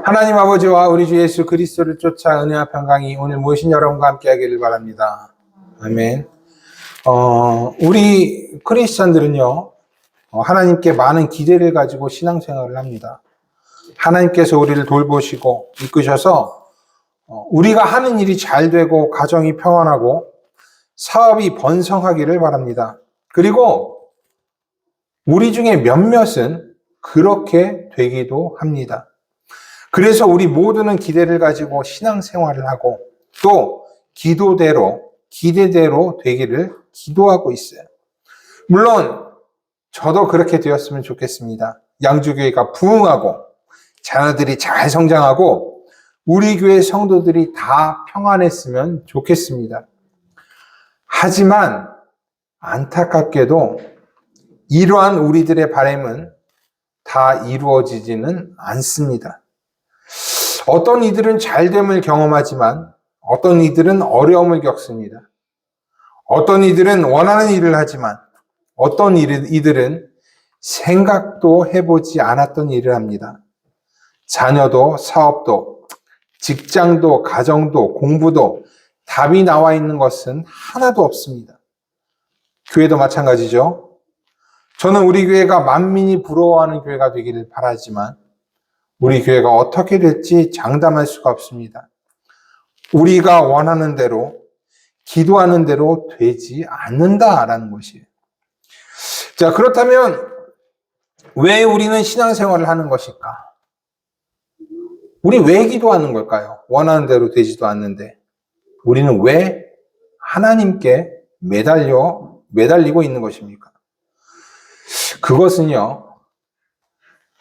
하나님 아버지와 우리 주 예수 그리스도를 쫓아 은혜와 평강이 오늘 모이신 여러분과 함께 하기를 바랍니다. 아멘. 우리 크리스천들은요, 하나님께 많은 기대를 가지고 신앙생활을 합니다. 하나님께서 우리를 돌보시고 이끄셔서 우리가 하는 일이 잘 되고 가정이 평안하고 사업이 번성하기를 바랍니다. 그리고 우리 중에 몇몇은 그렇게 되기도 합니다. 그래서 우리 모두는 기대를 가지고 신앙생활을 하고 또 기대대로 되기를 기도하고 있어요. 물론 저도 그렇게 되었으면 좋겠습니다. 양주교회가 부흥하고 자녀들이 잘 성장하고 우리 교회 성도들이 다 평안했으면 좋겠습니다. 하지만 안타깝게도 이러한 우리들의 바람은 다 이루어지지는 않습니다. 어떤 이들은 잘됨을 경험하지만 어떤 이들은 어려움을 겪습니다. 어떤 이들은 원하는 일을 하지만 어떤 이들은 생각도 해보지 않았던 일을 합니다. 자녀도 사업도 직장도 가정도 공부도 답이 나와 있는 것은 하나도 없습니다. 교회도 마찬가지죠. 저는 우리 교회가 만민이 부러워하는 교회가 되기를 바라지만 우리 교회가 어떻게 될지 장담할 수가 없습니다. 우리가 원하는 대로, 기도하는 대로 되지 않는다라는 것이에요. 자, 그렇다면 왜 우리는 신앙생활을 하는 것일까? 우리 왜 기도하는 걸까요? 원하는 대로 되지도 않는데 우리는 왜 하나님께 매달리고 있는 것입니까? 그것은요,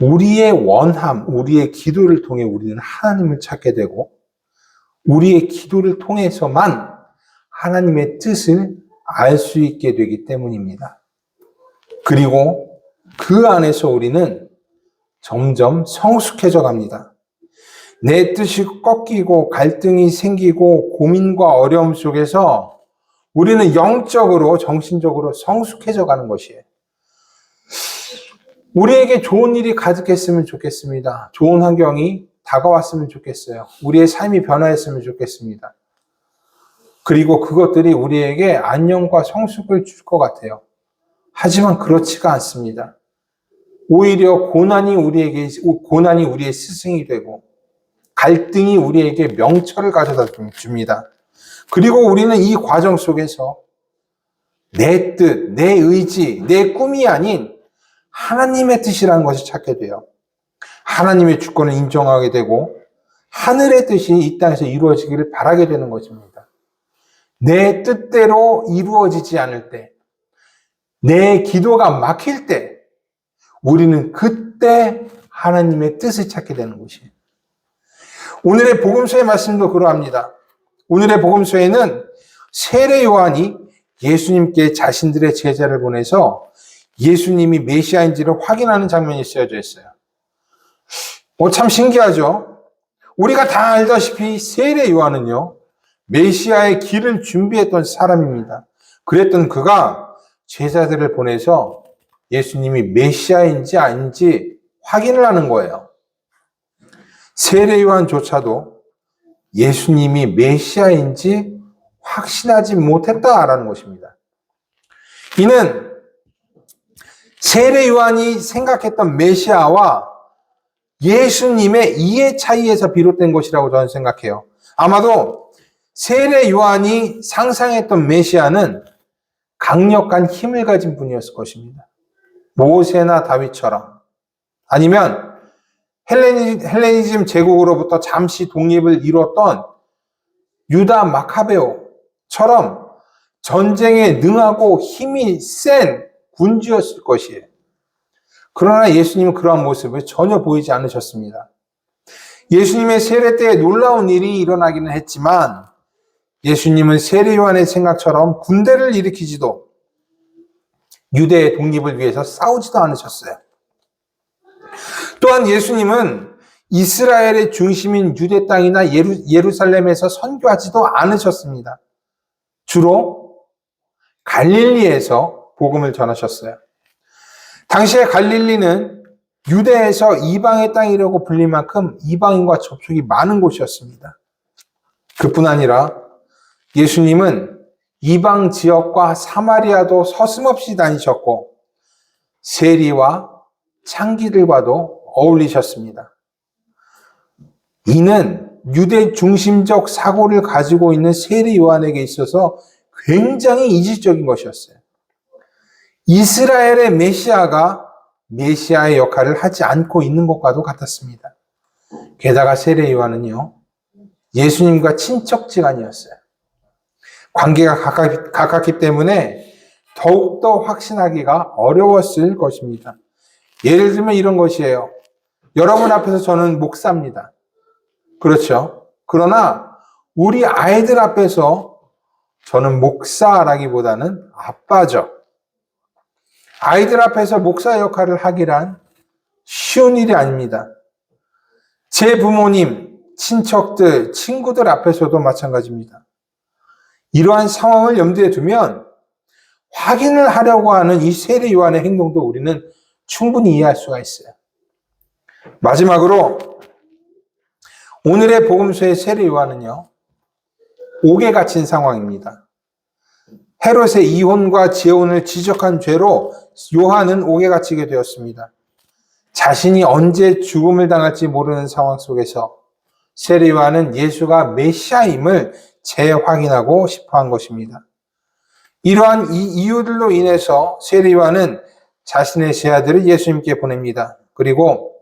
우리의 원함, 우리의 기도를 통해 우리는 하나님을 찾게 되고 우리의 기도를 통해서만 하나님의 뜻을 알 수 있게 되기 때문입니다. 그리고 그 안에서 우리는 점점 성숙해져 갑니다. 내 뜻이 꺾이고 갈등이 생기고 고민과 어려움 속에서 우리는 영적으로, 정신적으로 성숙해져 가는 것이에요. 우리에게 좋은 일이 가득했으면 좋겠습니다. 좋은 환경이 다가왔으면 좋겠어요. 우리의 삶이 변화했으면 좋겠습니다. 그리고 그것들이 우리에게 안녕과 성숙을 줄 것 같아요. 하지만 그렇지가 않습니다. 오히려 고난이 우리의 스승이 되고 갈등이 우리에게 명철을 가져다 줍니다. 그리고 우리는 이 과정 속에서 내 뜻, 내 의지, 내 꿈이 아닌 하나님의 뜻이라는 것을 찾게 돼요. 하나님의 주권을 인정하게 되고 하늘의 뜻이 이 땅에서 이루어지기를 바라게 되는 것입니다. 내 뜻대로 이루어지지 않을 때, 내 기도가 막힐 때 우리는 그때 하나님의 뜻을 찾게 되는 것이에요. 오늘의 복음서의 말씀도 그러합니다. 오늘의 복음서에는 세례 요한이 예수님께 자신들의 제자를 보내서 예수님이 메시아인지를 확인하는 장면이 쓰여져 있어요. 참 신기하죠? 우리가 다 알다시피 세례 요한은요, 메시아의 길을 준비했던 사람입니다. 그랬던 그가 제자들을 보내서 예수님이 메시아인지 아닌지 확인을 하는 거예요. 세례 요한조차도 예수님이 메시아인지 확신하지 못했다라는 것입니다. 이는 세례 요한이 생각했던 메시아와 예수님의 이해 차이에서 비롯된 것이라고 저는 생각해요. 아마도 세례 요한이 상상했던 메시아는 강력한 힘을 가진 분이었을 것입니다. 모세나 다윗처럼, 아니면 헬레니즘 제국으로부터 잠시 독립을 이뤘던 유다 마카베오처럼 전쟁에 능하고 힘이 센 군주였을 것이에요. 그러나 예수님은 그러한 모습을 전혀 보이지 않으셨습니다. 예수님의 세례 때에 놀라운 일이 일어나기는 했지만 예수님은 세례 요한의 생각처럼 군대를 일으키지도 유대의 독립을 위해서 싸우지도 않으셨어요. 또한 예수님은 이스라엘의 중심인 유대 땅이나 예루살렘에서 선교하지도 않으셨습니다. 주로 갈릴리에서 복음을 전하셨어요. 당시에 갈릴리는 유대에서 이방의 땅이라고 불릴 만큼 이방인과 접촉이 많은 곳이었습니다. 그뿐 아니라 예수님은 이방 지역과 사마리아도 서슴없이 다니셨고 세리와 창기들과도 어울리셨습니다. 이는 유대 중심적 사고를 가지고 있는 세리 요한에게 있어서 굉장히 이질적인 것이었어요. 이스라엘의 메시아가 메시아의 역할을 하지 않고 있는 것과도 같았습니다. 게다가 세례 요한은요, 예수님과 친척지간이었어요. 관계가 가깝기 때문에 더욱더 확신하기가 어려웠을 것입니다. 예를 들면 이런 것이에요. 여러분 앞에서 저는 목사입니다. 그렇죠? 그러나 우리 아이들 앞에서 저는 목사라기보다는 아빠죠. 아이들 앞에서 목사 역할을 하기란 쉬운 일이 아닙니다. 제 부모님, 친척들, 친구들 앞에서도 마찬가지입니다. 이러한 상황을 염두에 두면 확인을 하려고 하는 이 세례 요한의 행동도 우리는 충분히 이해할 수가 있어요. 마지막으로 오늘의 복음서의 세례 요한은요, 옥에 갇힌 상황입니다. 헤롯의 이혼과 재혼을 지적한 죄로 요한은 옥에 갇히게 되었습니다. 자신이 언제 죽음을 당할지 모르는 상황 속에서 세례 요한은 예수가 메시아임을 재확인하고 싶어한 것입니다. 이러한 이유들로 인해서 세례 요한은 자신의 제 아들을 예수님께 보냅니다. 그리고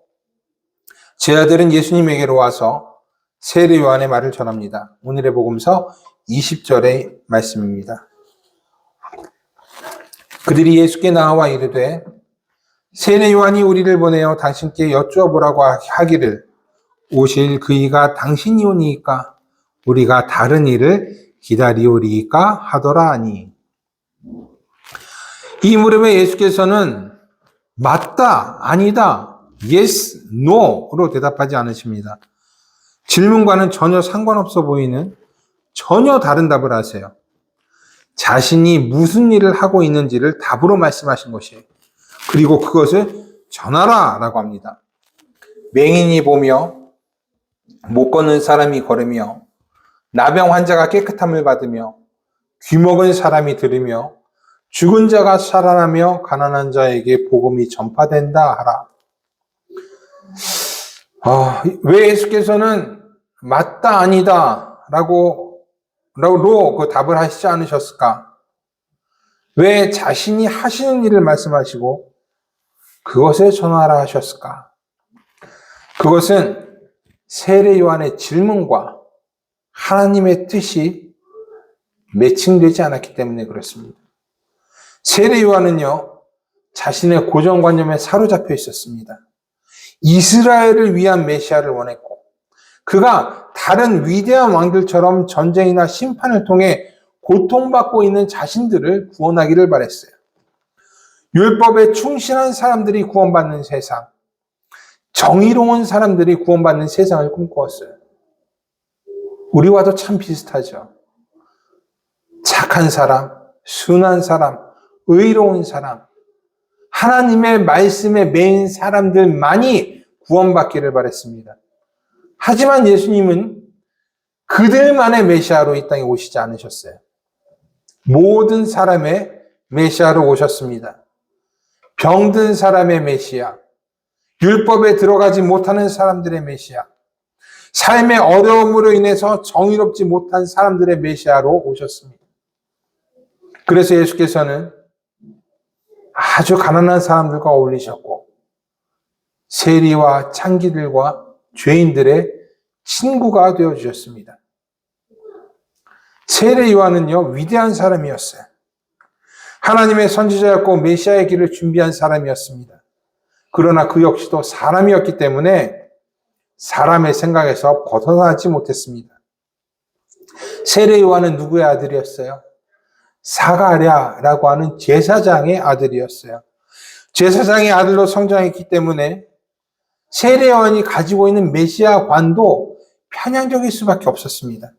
제 아들은 예수님에게로 와서 세례 요한의 말을 전합니다. 오늘의 복음서 20절의 말씀입니다. 그들이 예수께 나와 이르되 세례 요한이 우리를 보내어 당신께 여쭈어보라고 하기를 오실 그이가 당신이오니이까 우리가 다른 이를 기다리오리이까 하더라 하니. 이 물음에 예수께서는 맞다, 아니다, yes, no로 대답하지 않으십니다. 질문과는 전혀 상관없어 보이는 전혀 다른 답을 하세요. 자신이 무슨 일을 하고 있는지를 답으로 말씀하신 것이에요. 그리고 그것을 전하라 라고 합니다. 맹인이 보며 못 걷는 사람이 걸으며 나병 환자가 깨끗함을 받으며 귀먹은 사람이 들으며 죽은 자가 살아나며 가난한 자에게 복음이 전파된다 하라. 왜 예수께서는 맞다 아니다 라고 그 답을 하시지 않으셨을까? 왜 자신이 하시는 일을 말씀하시고 그것을 전하라 하셨을까? 그것은 세례 요한의 질문과 하나님의 뜻이 매칭되지 않았기 때문에 그렇습니다. 세례 요한은요, 자신의 고정관념에 사로잡혀 있었습니다. 이스라엘을 위한 메시아를 원했고, 그가 다른 위대한 왕들처럼 전쟁이나 심판을 통해 고통받고 있는 자신들을 구원하기를 바랬어요. 율법에 충실한 사람들이 구원받는 세상, 정의로운 사람들이 구원받는 세상을 꿈꾸었어요. 우리와도 참 비슷하죠. 착한 사람, 순한 사람, 의로운 사람, 하나님의 말씀에 매인 사람들만이 구원받기를 바랬습니다. 하지만 예수님은 그들만의 메시아로 이 땅에 오시지 않으셨어요. 모든 사람의 메시아로 오셨습니다. 병든 사람의 메시아, 율법에 들어가지 못하는 사람들의 메시아, 삶의 어려움으로 인해서 정의롭지 못한 사람들의 메시아로 오셨습니다. 그래서 예수께서는 아주 가난한 사람들과 어울리셨고 세리와 창기들과 죄인들의 친구가 되어주셨습니다. 세례 요한은요, 위대한 사람이었어요. 하나님의 선지자였고 메시아의 길을 준비한 사람이었습니다. 그러나 그 역시도 사람이었기 때문에 사람의 생각에서 벗어나지 못했습니다. 세례 요한은 누구의 아들이었어요? 사가랴라고 하는 제사장의 아들이었어요. 제사장의 아들로 성장했기 때문에 세례 요한이 가지고 있는 메시아 관도 편향적일 수밖에 없었습니다.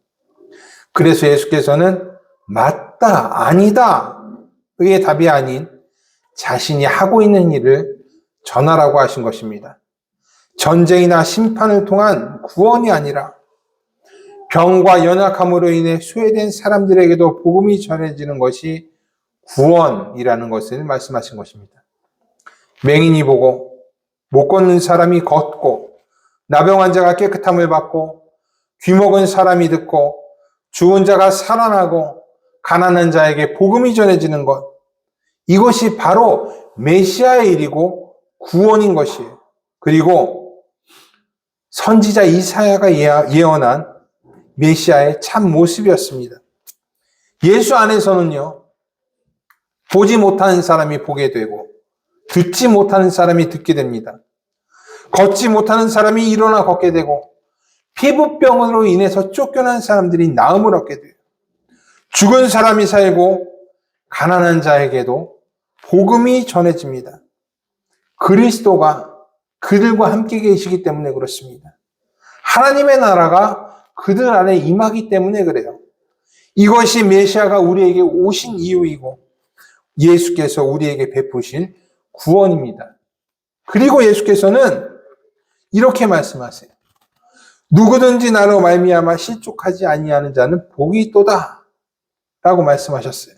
그래서 예수께서는 맞다, 아니다 의 답이 아닌 자신이 하고 있는 일을 전하라고 하신 것입니다. 전쟁이나 심판을 통한 구원이 아니라 병과 연약함으로 인해 소외된 사람들에게도 복음이 전해지는 것이 구원이라는 것을 말씀하신 것입니다. 맹인이 보고 못 걷는 사람이 걷고 나병 환자가 깨끗함을 받고 귀먹은 사람이 듣고 죽은 자가 살아나고 가난한 자에게 복음이 전해지는 것, 이것이 바로 메시아의 일이고 구원인 것이에요. 그리고 선지자 이사야가 예언한 메시아의 참 모습이었습니다. 예수 안에서는요, 보지 못하는 사람이 보게 되고 듣지 못하는 사람이 듣게 됩니다. 걷지 못하는 사람이 일어나 걷게 되고 피부병으로 인해서 쫓겨난 사람들이 나음을 얻게 돼요. 죽은 사람이 살고 가난한 자에게도 복음이 전해집니다. 그리스도가 그들과 함께 계시기 때문에 그렇습니다. 하나님의 나라가 그들 안에 임하기 때문에 그래요. 이것이 메시아가 우리에게 오신 이유이고 예수께서 우리에게 베푸실 구원입니다. 그리고 예수께서는 이렇게 말씀하세요. 누구든지 나로 말미암아 실족하지 아니하는 자는 복이 있도다 라고 말씀하셨어요.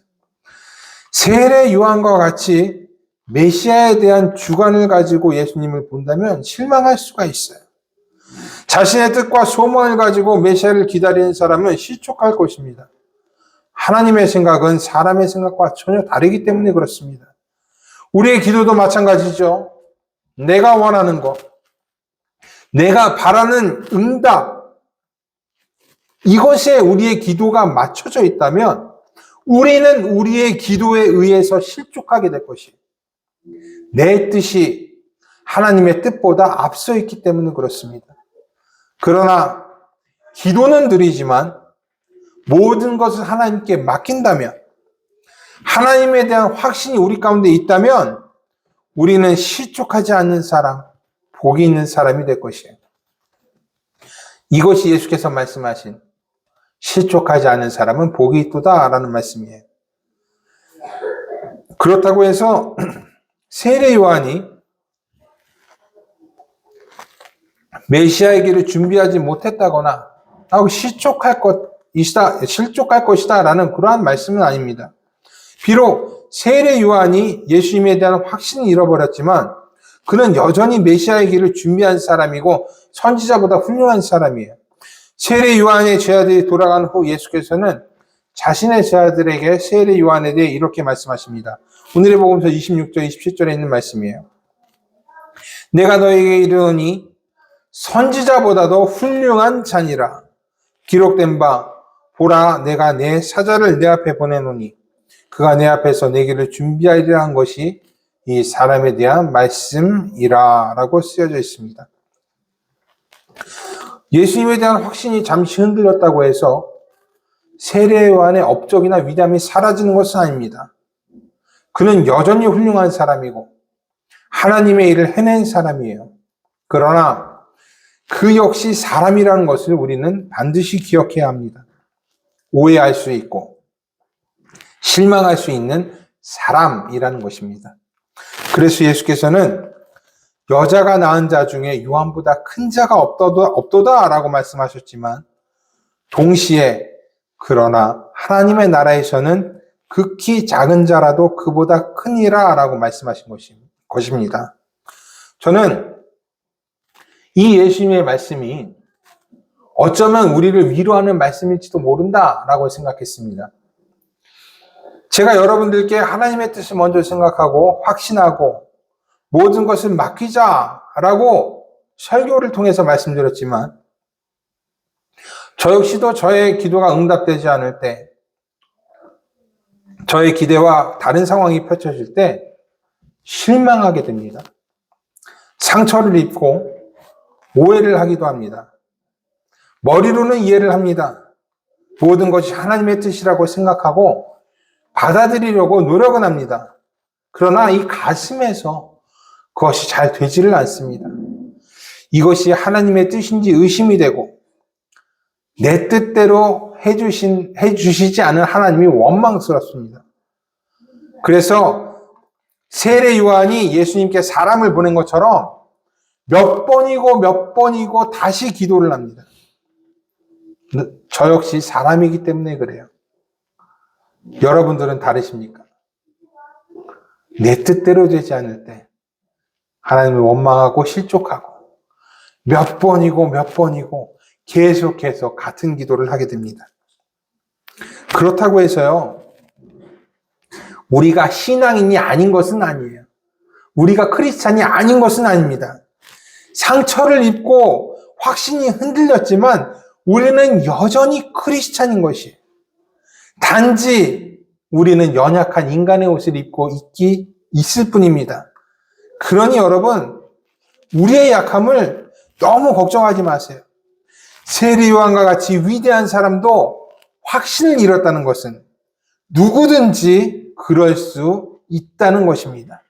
세례 요한과 같이 메시아에 대한 주관을 가지고 예수님을 본다면 실망할 수가 있어요. 자신의 뜻과 소망을 가지고 메시아를 기다리는 사람은 실족할 것입니다. 하나님의 생각은 사람의 생각과 전혀 다르기 때문에 그렇습니다. 우리의 기도도 마찬가지죠. 내가 원하는 것, 내가 바라는 응답, 이것에 우리의 기도가 맞춰져 있다면 우리는 우리의 기도에 의해서 실족하게 될 것이에요. 내 뜻이 하나님의 뜻보다 앞서 있기 때문에 그렇습니다. 그러나 기도는 느리지만 모든 것을 하나님께 맡긴다면, 하나님에 대한 확신이 우리 가운데 있다면 우리는 실족하지 않는 사람, 복이 있는 사람이 될 것이에요. 이것이 예수께서 말씀하신 실족하지 않은 사람은 복이 있도다라는 말씀이에요. 그렇다고 해서 세례 요한이 메시아의 길을 준비하지 못했다거나 실족할 것이다 라는 그러한 말씀은 아닙니다. 비록 세례 요한이 예수님에 대한 확신을 잃어버렸지만 그는 여전히 메시아의 길을 준비한 사람이고 선지자보다 훌륭한 사람이에요. 세례 요한의 제자들이 돌아간 후 예수께서는 자신의 제자들에게 세례 요한에 대해 이렇게 말씀하십니다. 오늘의 복음서 26절 27절에 있는 말씀이에요. 내가 너에게 이르노니 선지자보다도 훌륭한 자니라. 기록된 바 보라 내가 내 사자를 내 앞에 보내노니 그가 내 앞에서 내 길을 준비하리라 한 것이 이 사람에 대한 말씀이라 라고 쓰여져 있습니다. 예수님에 대한 확신이 잠시 흔들렸다고 해서 세례 요한의 업적이나 위대함이 사라지는 것은 아닙니다. 그는 여전히 훌륭한 사람이고 하나님의 일을 해낸 사람이에요. 그러나 그 역시 사람이라는 것을 우리는 반드시 기억해야 합니다. 오해할 수 있고 실망할 수 있는 사람이라는 것입니다. 그래서 예수께서는 여자가 낳은 자 중에 요한보다 큰 자가 없도다 라고 말씀하셨지만 동시에 그러나 하나님의 나라에서는 극히 작은 자라도 그보다 크니라 라고 말씀하신 것입니다. 저는 이 예수님의 말씀이 어쩌면 우리를 위로하는 말씀일지도 모른다라고 생각했습니다. 제가 여러분들께 하나님의 뜻을 먼저 생각하고 확신하고 모든 것을 맡기자라고 설교를 통해서 말씀드렸지만 저 역시도 저의 기도가 응답되지 않을 때, 저의 기대와 다른 상황이 펼쳐질 때 실망하게 됩니다. 상처를 입고 오해를 하기도 합니다. 머리로는 이해를 합니다. 모든 것이 하나님의 뜻이라고 생각하고 받아들이려고 노력은 합니다. 그러나 이 가슴에서 그것이 잘 되지를 않습니다. 이것이 하나님의 뜻인지 의심이 되고 내 뜻대로 해주시지 않은 하나님이 원망스럽습니다. 그래서 세례 요한이 예수님께 사람을 보낸 것처럼 몇 번이고 몇 번이고 다시 기도를 합니다. 저 역시 사람이기 때문에 그래요. 여러분들은 다르십니까? 내 뜻대로 되지 않을 때 하나님을 원망하고 실족하고 몇 번이고 몇 번이고 계속해서 같은 기도를 하게 됩니다. 그렇다고 해서요, 우리가 신앙인이 아닌 것은 아니에요. 우리가 크리스찬이 아닌 것은 아닙니다. 상처를 입고 확신이 흔들렸지만 우리는 여전히 크리스찬인 것이에요. 단지 우리는 연약한 인간의 옷을 입고 있을 뿐입니다. 그러니 여러분, 우리의 약함을 너무 걱정하지 마세요. 세례 요한과 같이 위대한 사람도 확신을 잃었다는 것은 누구든지 그럴 수 있다는 것입니다.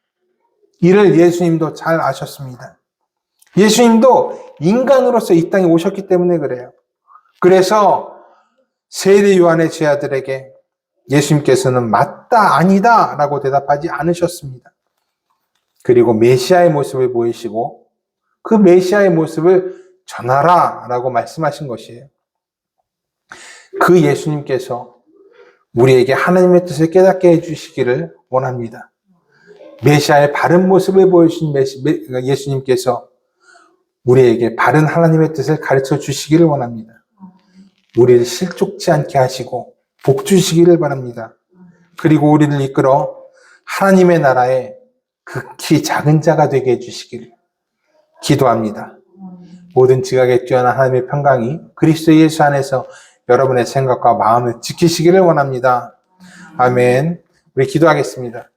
이를 예수님도 잘 아셨습니다. 예수님도 인간으로서 이 땅에 오셨기 때문에 그래요. 그래서 세례 요한의 제자들에게 예수님께서는 맞다, 아니다 라고 대답하지 않으셨습니다. 그리고 메시아의 모습을 보이시고 그 메시아의 모습을 전하라 라고 말씀하신 것이에요. 그 예수님께서 우리에게 하나님의 뜻을 깨닫게 해주시기를 원합니다. 메시아의 바른 모습을 보여주신 예수님께서 우리에게 바른 하나님의 뜻을 가르쳐 주시기를 원합니다. 우리를 실족지 않게 하시고 복 주시기를 바랍니다. 그리고 우리를 이끌어 하나님의 나라에 극히 작은 자가 되게 해주시기를 기도합니다. 모든 지각에 뛰어난 하나님의 평강이 그리스도 예수 안에서 여러분의 생각과 마음을 지키시기를 원합니다. 아멘. 우리 기도하겠습니다.